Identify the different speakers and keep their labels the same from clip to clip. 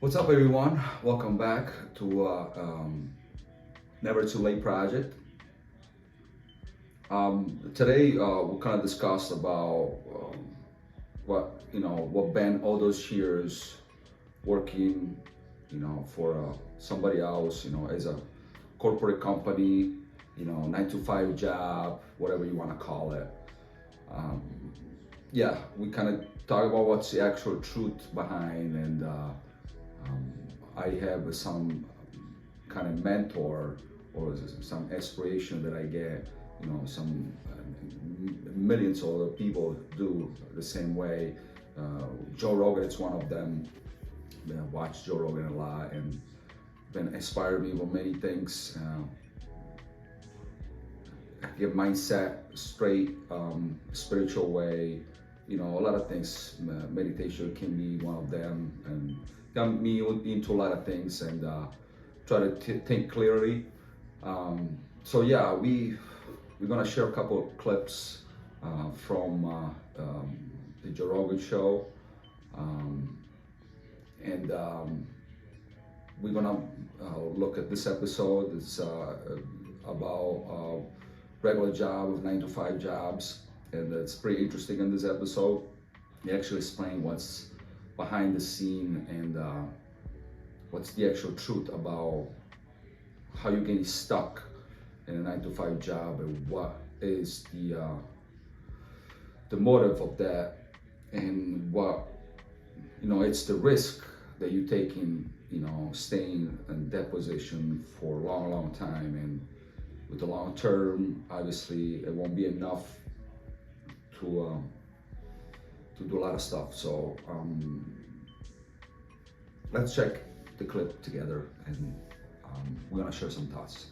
Speaker 1: What's up, everyone? Welcome back to Never Too Late Project. Today we'll kind of discuss about what been all those years working, for somebody else, as a corporate company, 9 to 5 job, whatever you want to call it. Um, yeah, we kind of talk about what's the actual truth behind, and I have some kind of mentor or some inspiration that I get. Some millions of other people do the same way. Joe Rogan is one of them. I watch Joe Rogan a lot and been inspired me with many things. Get mindset straight, spiritual way. A lot of things. Meditation can be one of them, and got me into a lot of things and try to think clearly. So yeah, we're gonna share a couple of clips from the Joe Rogan show, and we're gonna look at this episode. It's about regular job of 9 to 5 jobs, and it's pretty interesting in this episode. They actually explain what's behind the scene and what's the actual truth about how you're getting stuck in a 9 to 5 job and what is the motive of that, and what it's the risk that you take in staying in that position for a long time, and with the long term obviously it won't be enough to do a lot of stuff. So let's check the clip together, and we're gonna share some thoughts.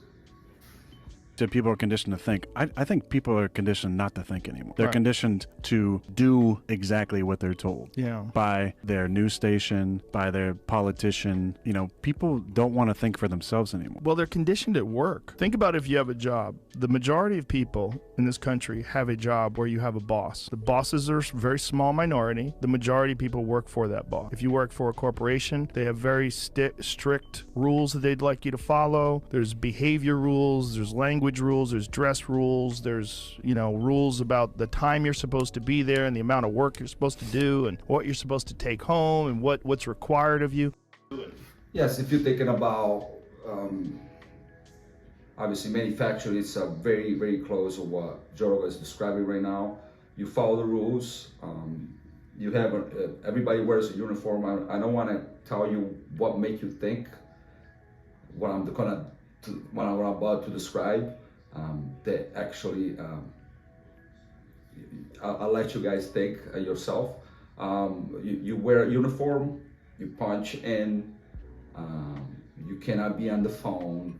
Speaker 2: That people are conditioned to think. I think people are conditioned not to think anymore. They're
Speaker 3: Right.
Speaker 2: conditioned to do exactly what they're told.
Speaker 3: Yeah.
Speaker 2: By their news station, by their politician. People don't want to think for themselves anymore.
Speaker 3: Well, they're conditioned at work. Think about if you have a job. The majority of people in this country have a job where you have a boss. The bosses are a very small minority. The majority of people work for that boss. If you work for a corporation, they have very strict rules that they'd like you to follow. There's behavior rules, there's language rules, there's dress rules, there's rules about the time you're supposed to be there and the amount of work you're supposed to do and what you're supposed to take home and what's required of you.
Speaker 1: Yes, if you're thinking about obviously manufacturing, it's very, very close to what Joe Rogan is describing right now. You follow the rules. You have everybody wears a uniform. I don't want to tell you what make you think what I'm about to describe. That actually, I'll let you guys think yourself. You wear a uniform. You punch in. You cannot be on the phone.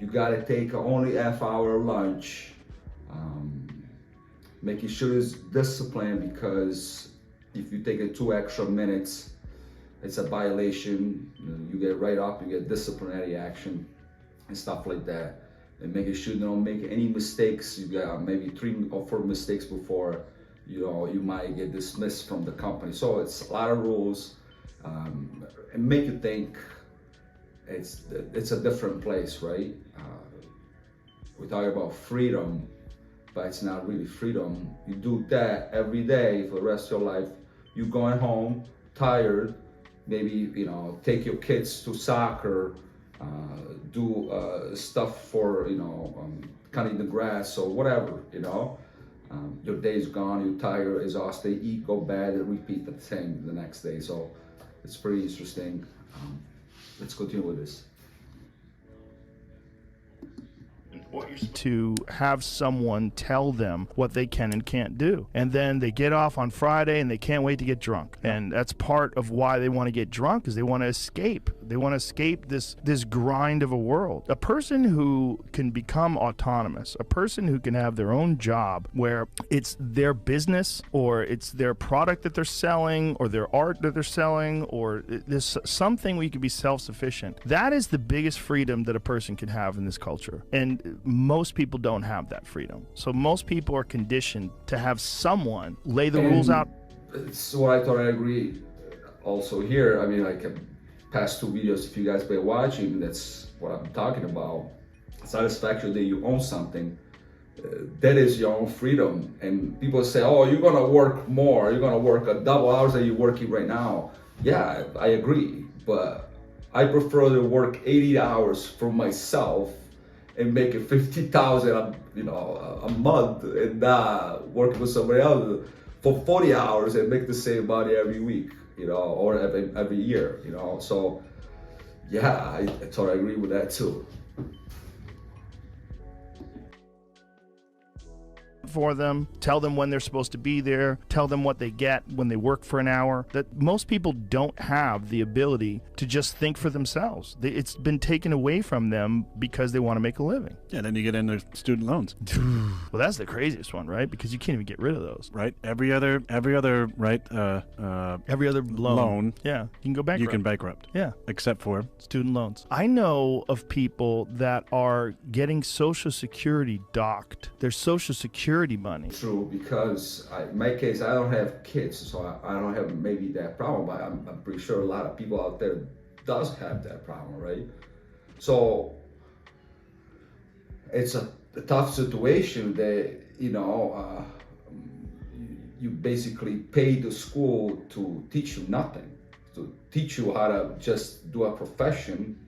Speaker 1: You gotta take only half-hour lunch. Making sure it's disciplined, because if you take it 2 extra minutes, it's a violation. You get right up, you get disciplinary action and stuff like that. And making sure you don't make any mistakes. You got maybe 3 or 4 mistakes before you might get dismissed from the company. So it's a lot of rules, and make you think it's a different place, right? We talk about freedom, but it's not really freedom. You do that every day for the rest of your life. You going home tired, maybe take your kids to soccer, do stuff for cutting the grass or whatever. Your day's gone, you're tired, exhausted, eat, go bed, and repeat the same the next day. So it's pretty interesting. Let's continue with this.
Speaker 3: To have someone tell them what they can and can't do. And then they get off on Friday and they can't wait to get drunk. And that's part of why they want to get drunk, is they want to escape. They want to escape this grind of a world. A person who can become autonomous, a person who can have their own job where it's their business or it's their product that they're selling or their art that they're selling, or there's something where you can be self-sufficient. That is the biggest freedom that a person can have in this culture. And most people don't have that freedom. So most people are conditioned to have someone lay the rules out.
Speaker 1: So I thought I agree also here. I mean, past two videos, if you guys been watching, that's what I'm talking about. Satisfaction that you own something. That is your own freedom. And people say, oh, you're gonna work more, you're gonna work a double hours that you're working right now. Yeah, I agree, but I prefer to work 80 hours for myself and make it 50,000, a month, and work with somebody else for 40 hours and make the same money every week, or every year, So, yeah, I totally agree with that too.
Speaker 3: For them, tell them when they're supposed to be there, tell them what they get when they work for an hour. That most people don't have the ability to just think for themselves. It's been taken away from them because they want to make a living.
Speaker 2: Yeah, then you get into student loans.
Speaker 3: Well, that's the craziest one, right? Because you can't even get rid of those.
Speaker 2: Right? Every other right
Speaker 3: Every other loan. Yeah, you can go bankrupt.
Speaker 2: You can bankrupt.
Speaker 3: Yeah.
Speaker 2: Except for
Speaker 3: student loans. I know of people that are getting Social Security docked. Their Social Security money.
Speaker 1: True, because in my case, I don't have kids, so I don't have maybe that problem, but I'm pretty sure a lot of people out there does have that problem, right? So it's a tough situation that, you basically pay the school to teach you nothing, to teach you how to just do a profession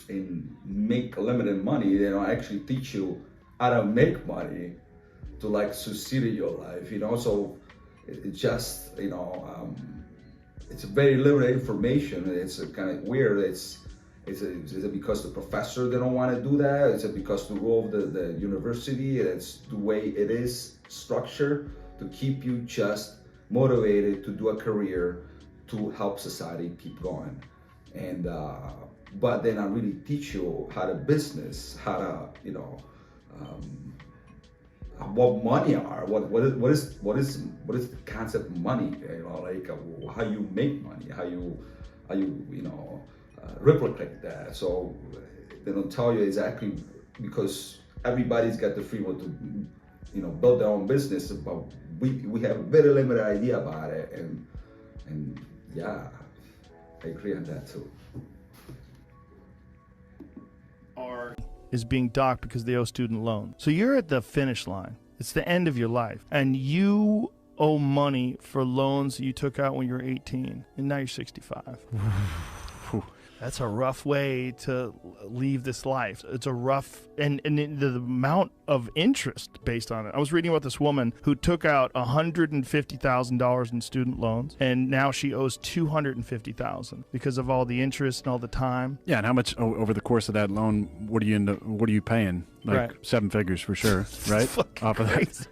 Speaker 1: and make limited money. They don't actually teach you how to make money to like succeed in your life, So it just, it's very limited information. It's kind of weird. Is it because the professor they don't want to do that? Is it because the role of the university? It's the way it is structured to keep you just motivated to do a career to help society keep going. And but they not really teach you how to business, how to, what money are, what is the concept of money, how you make money, how you replicate that. So they don't tell you exactly, because everybody's got the freedom to build their own business, but we have a very limited idea about it, and yeah, I agree on that too.
Speaker 3: Is being docked because they owe student loans. So you're at the finish line. It's the end of your life. And you owe money for loans you took out when you were 18. And now you're 65. That's a rough way to leave this life. It's a rough, and the amount of interest based on it. I was reading about this woman who took out $150,000 in student loans, and now she owes $250,000 because of all the interest and all the time.
Speaker 2: Yeah, and how much over the course of that loan? What are you paying? Like
Speaker 3: right.
Speaker 2: 7 figures for sure, right?
Speaker 3: Off of that.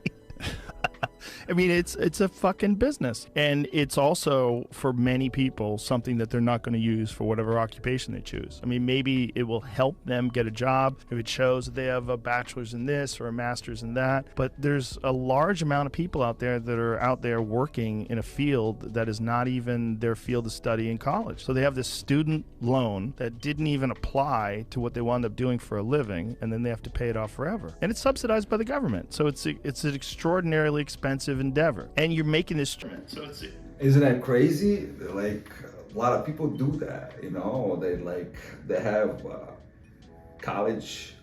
Speaker 3: I mean, it's a fucking business. And it's also, for many people, something that they're not going to use for whatever occupation they choose. I mean, maybe it will help them get a job if it shows that they have a bachelor's in this or a master's in that. But there's a large amount of people out there that are out there working in a field that is not even their field of study in college. So they have this student loan that didn't even apply to what they wound up doing for a living, and then they have to pay it off forever. And it's subsidized by the government. So it's an extraordinarily expensive endeavor, and you're making this. So
Speaker 1: isn't that crazy? Like, a lot of people do that, they have college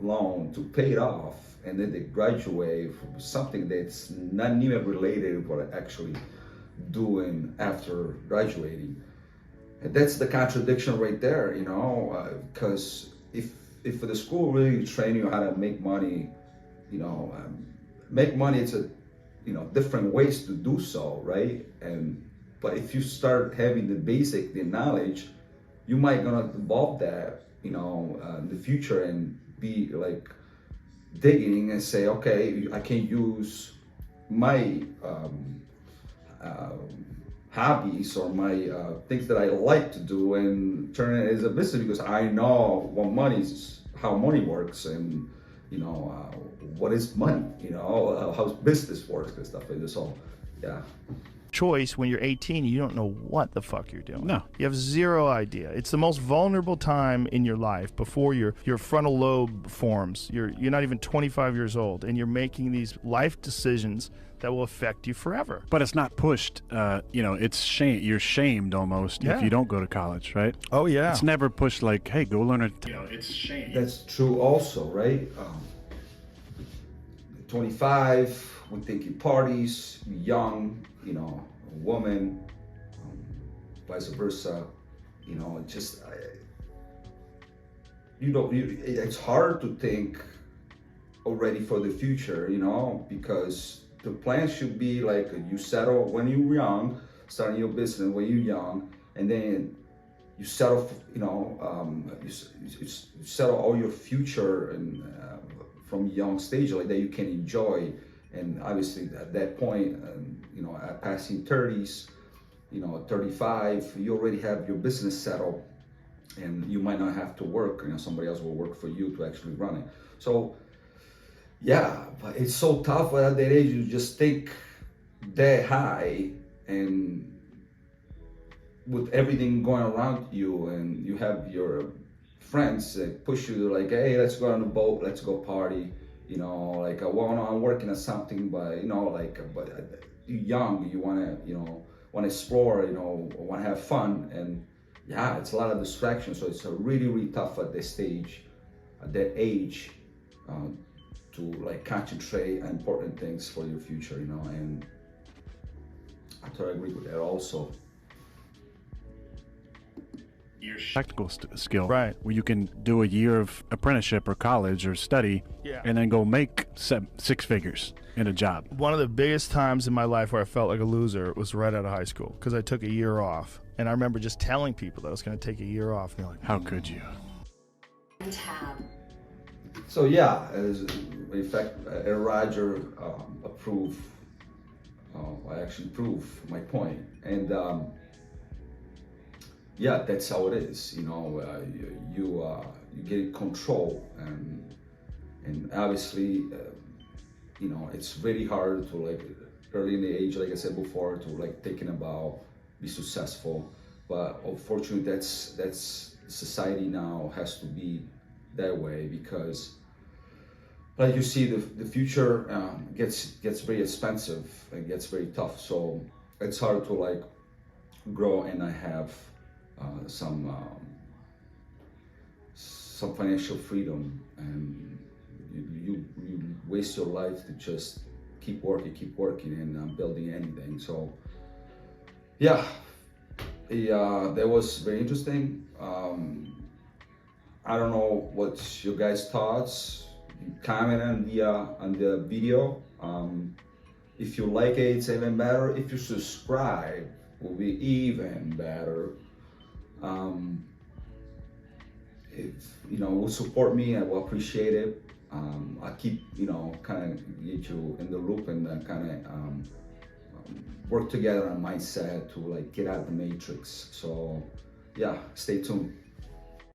Speaker 1: loan to pay it off, and then they graduate from something that's not even related to what they're actually doing after graduating. And that's the contradiction right there, because if the school really train you how to make money, it's a different ways to do so, right? But if you start having the knowledge, you might gonna evolve that, in the future, and be like digging and say, okay, I can use my hobbies or my things that I like to do and turn it as a business, because I know how money works, and what is money, how business works and stuff like this. So, yeah.
Speaker 3: Choice when you're 18, you don't know what the fuck you're doing.
Speaker 2: No.
Speaker 3: You have zero idea. It's the most vulnerable time in your life before your frontal lobe forms. You're not even 25 years old, and you're making these life decisions that will affect you forever.
Speaker 2: But it's not pushed. It's shame. You're shamed almost
Speaker 3: Yeah.
Speaker 2: if you don't go to college, right?
Speaker 3: Oh yeah.
Speaker 2: It's never pushed like, hey, go learn it's shame.
Speaker 1: That's true also, right? 25, we're thinking parties, young, a woman, vice versa, it's hard to think already for the future, because the plan should be like you settle when you're young, starting your business when you're young, and then you settle, you settle all your future and from young stage like that you can enjoy. And obviously at that point, at passing 30s, 35, you already have your business settled, and you might not have to work. Somebody else will work for you to actually run it. So yeah, but it's so tough at that age. You just think that high, and with everything going around you, and you have your friends that push you like, hey, let's go on the boat, let's go party, like, well, I'm working on something, but but you're young, you want to explore, want to have fun, and yeah, it's a lot of distraction. So it's really, really tough at this stage, at that age, to like concentrate on important things for your future, and I totally agree with that also.
Speaker 2: Your technical skill,
Speaker 3: Right.
Speaker 2: where you can do a year of apprenticeship or college or study,
Speaker 3: Yeah.
Speaker 2: and then go make 6 figures in a job.
Speaker 3: One of the biggest times in my life where I felt like a loser was right out of high school, because I took a year off. And I remember just telling people that I was going to take a year off, and they're like,
Speaker 2: How could you?
Speaker 1: So yeah, in fact, Roger approved. I actually proved my point, and yeah, that's how it is. You get control, and obviously, it's very hard to like early in the age, like I said before, to like thinking about be successful. But unfortunately, that's society now has to be that way, because like you see the future gets very expensive and gets very tough. So it's hard to like grow and I have some financial freedom, and you waste your life to just keep working and building anything. So yeah, that was very interesting. I don't know what's your guys' thoughts. Comment on the video. If you like it, it's even better. If you subscribe, will be even better. If will support me, I will appreciate it. I keep kind of get you in the loop, and kind of work together on mindset to like get out of the matrix. So yeah, stay tuned.